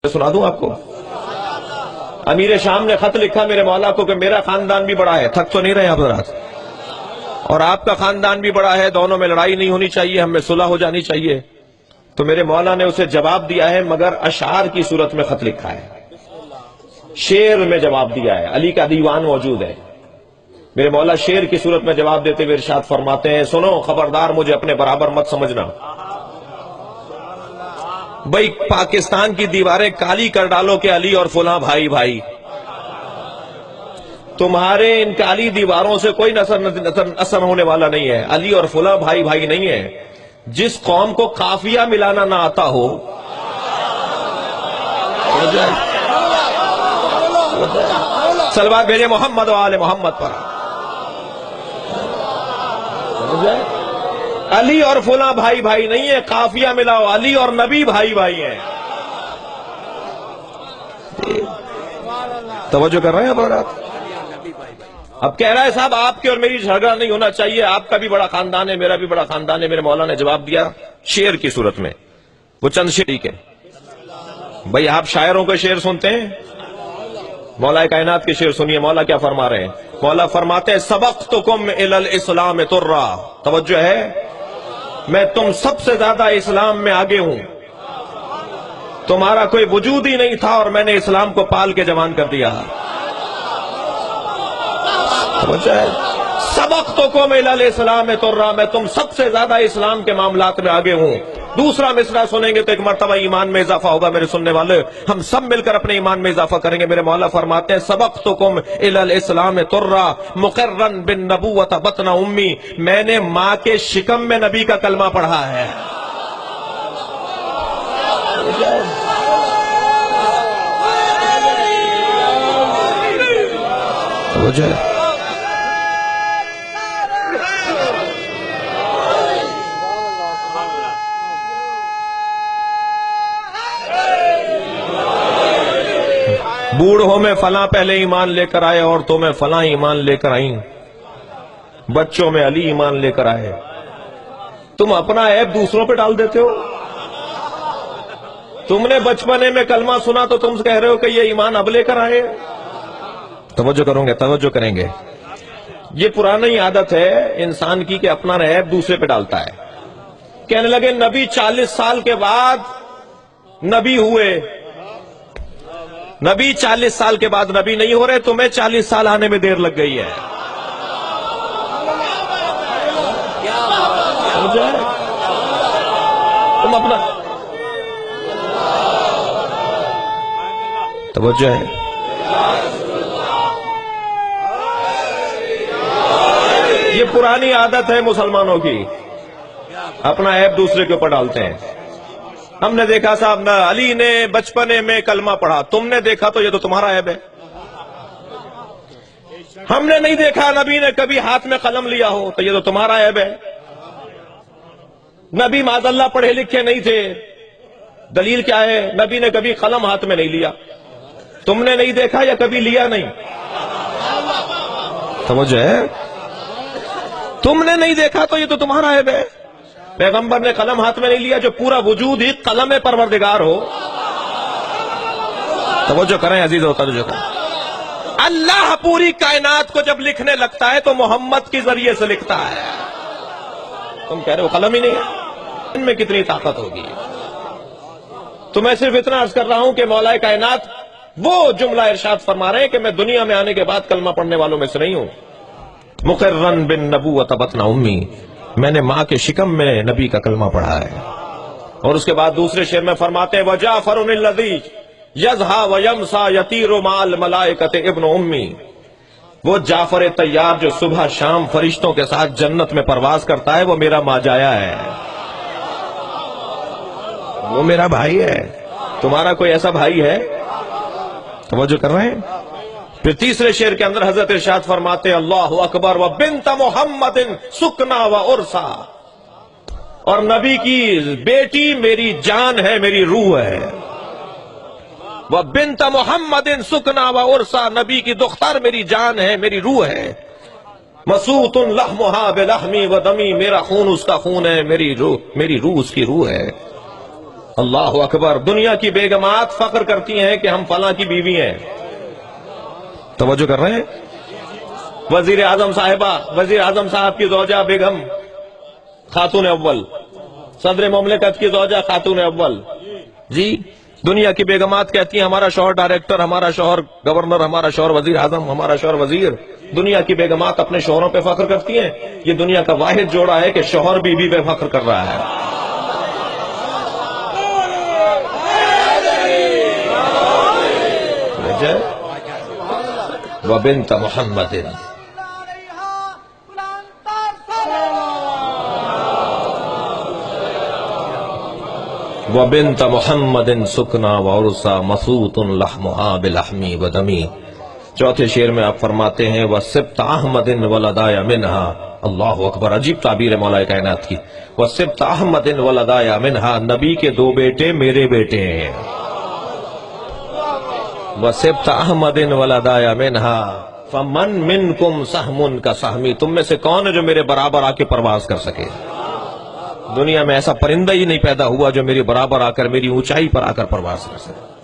سنا دوں آپ کو؟ امیر شام نے خط لکھا میرے مولا کو کہ میرا خاندان بھی بڑا ہے، تھک تو نہیں رہے آپ حضرات، اور آپ کا خاندان بھی بڑا ہے، دونوں میں لڑائی نہیں ہونی چاہیے، ہم میں صلح ہو جانی چاہیے۔ تو میرے مولا نے اسے جواب دیا ہے، مگر اشعار کی صورت میں خط لکھا ہے، شعر میں جواب دیا ہے، علی کا دیوان موجود ہے۔ میرے مولا شعر کی صورت میں جواب دیتے ہوئے ارشاد فرماتے ہیں، سنو خبردار مجھے اپنے برابر مت سمجھنا، بھئی پاکستان کی دیواریں کالی کر ڈالو کہ علی اور فلاں بھائی بھائی، تمہارے ان کالی دیواروں سے کوئی اثر ہونے والا نہیں ہے، علی اور فلاں بھائی بھائی نہیں ہے۔ جس قوم کو قافیہ ملانا نہ آتا ہو، صلوات بھیجے محمد و آل محمد پر، علی اور فلاں بھائی بھائی نہیں ہے، قافیہ ملاؤ، علی اور نبی بھائی بھائی ہیں۔ توجہ کر رہے ہیں حضرات؟ اب کہہ رہا ہے صاحب آپ کی اور میری جھگڑا نہیں ہونا چاہیے، آپ کا بھی بڑا خاندان ہے، میرا بھی بڑا خاندان ہے۔ میرے مولا نے جواب دیا شعر کی صورت میں، وہ چند شعر کے۔ بھئی آپ شاعروں کے شعر سنتے ہیں؟ مولا کائنات کے شعر سنیے، مولا کیا فرما رہے ہیں؟ مولا فرماتے ہیں سبقتکم الی الاسلام ترا، توجہ ہے، میں تم سب سے زیادہ اسلام میں آگے ہوں، تمہارا کوئی وجود ہی نہیں تھا اور میں نے اسلام کو پال کے جوان کر دیا۔ سبقتکم الی الاسلام ترا، میں تم سب سے زیادہ اسلام کے معاملات میں آگے ہوں۔ دوسرا مصرع سنیں گے تو ایک مرتبہ ایمان میں اضافہ ہوگا میرے سننے والے، ہم سب مل کر اپنے ایمان میں اضافہ کریں گے۔ میرے مولا فرماتے ہیں سبقتکم الی الاسلام ترا مقرا بالنبوۃ بطن امی، میں نے ماں کے شکم میں نبی کا کلمہ پڑھا ہے۔ بوڑھوں میں فلاں پہلے ایمان لے کر آئے، عورتوں میں فلاں ایمان لے کر آئیں، بچوں میں علی ایمان لے کر آئے۔ تم اپنا عیب دوسروں پہ ڈال دیتے ہو۔ تم نے بچپنے میں کلمہ سنا تو تم کہہ رہے ہو کہ یہ ایمان اب لے کر آئے۔ توجہ کروں گے، توجہ کریں گے۔ یہ پرانی عادت ہے انسان کی کہ اپنا عیب دوسرے پہ ڈالتا ہے۔ کہنے لگے نبی 40 سال کے بعد نبی ہوئے، نبی 40 سال کے بعد نبی نہیں ہو رہے، تمہیں 40 سال آنے میں دیر لگ گئی ہے۔ تم اپنا توجہ ہے، یہ پرانی عادت ہے مسلمانوں کی، اپنا عیب دوسرے کے اوپر ڈالتے ہیں۔ ہم نے دیکھا صاحب نہ علی نے بچپنے میں کلمہ پڑھا، تم نے دیکھا تو یہ تو تمہارا عیب ہے۔ ہم نے نہیں دیکھا نبی نے کبھی ہاتھ میں قلم لیا ہو تو یہ تو تمہارا عیب ہے۔ نبی معاذ اللہ پڑھے لکھے نہیں تھے، دلیل کیا ہے؟ نبی نے کبھی قلم ہاتھ میں نہیں لیا، تم نے نہیں دیکھا یا کبھی لیا نہیں؟ سمجھ ہے، تم نے نہیں دیکھا تو یہ تو تمہارا عیب ہے۔ پیغمبر نے قلم ہاتھ میں نہیں لیا، جو پورا وجود ہی قلم پروردگار ہو۔ توجہ کریں عزیزو، توجہ کریں۔ اللہ پوری کائنات کو جب لکھنے لگتا ہے تو محمد کے ذریعے سے لکھتا ہے۔ تم کہہ رہے ہو قلم ہی نہیں ہے، ان میں کتنی طاقت ہوگی؟ تو میں صرف اتنا عرض کر رہا ہوں کہ مولا کائنات وہ جملہ ارشاد فرما رہے ہیں کہ میں دنیا میں آنے کے بعد کلمہ پڑھنے والوں میں سے نہیں ہوں۔ مقرن بالنبوۃ بطن امی، میں نے ماں کے شکم میں نبی کا کلمہ پڑھا ہے۔ اور اس کے بعد دوسرے شعر میں فرماتے ہیں وَجَعْفَرٌ الَّذِي يَزْهَا وَيَمْسَا يَطِيرُ مَعَ الْمَلَائِكَةِ ابْنُ أُمِّ، وہ جعفر طیار جو صبح شام فرشتوں کے ساتھ جنت میں پرواز کرتا ہے، وہ میرا ماجایا ہے، وہ میرا بھائی ہے۔ تمہارا کوئی ایسا بھائی ہے؟ توجہ کر رہے ہیں؟ پھر تیسرے شعر کے اندر حضرت ارشاد فرماتے اللہ اکبر وبنت محمد سکنا وعرسا، اور نبی کی بیٹی میری جان ہے، میری روح ہے۔ وبنت محمد سکنا وعرسا، نبی کی دختر میری جان ہے، میری روح ہے۔ مسوط لحمها بلحمی ودمی، میرا خون اس کا خون ہے، میری روح اس کی روح ہے۔ اللہ اکبر. دنیا کی بیگمات فخر کرتی ہیں کہ ہم فلاں کی بیوی ہیں. توجہ کر رہے ہیں؟ وزیر اعظم صاحبہ، وزیر اعظم صاحب کی زوجہ بیگم خاتون اول، صدر مملکت کی زوجہ خاتون اول. جی دنیا کی بیگمات کہتی ہیں ہمارا شوہر ڈائریکٹر، ہمارا شوہر گورنر، ہمارا شوہر وزیر اعظم، ہمارا شوہر وزیر. دنیا کی بیگمات اپنے شوہروں پہ فخر کرتی ہیں. یہ دنیا کا واحد جوڑا ہے کہ شوہر بیوی پہ فخر کر رہا ہے. وبنت محمد وبنت محمد سکنا وعرسا مسوط لحمہا بلحمی ودمی. چوتھے شعر میں آپ فرماتے ہیں وسبط احمد ولدایا منہا. اللہ اکبر، عجیب تعبیر ہے مولا کائنات کی. وسبط احمد ولدایا منہا، نبی کے دو بیٹے میرے بیٹے ہیں. وسبط احمد ولدایا منہا فمن منکم سہم کا سہمی. تم میں سے کون ہے جو میرے برابر آ کے پرواز کر سکے؟ دنیا میں ایسا پرندہ ہی نہیں پیدا ہوا جو میرے برابر آ کر، میری اونچائی پر آ کر پرواز کر سکے.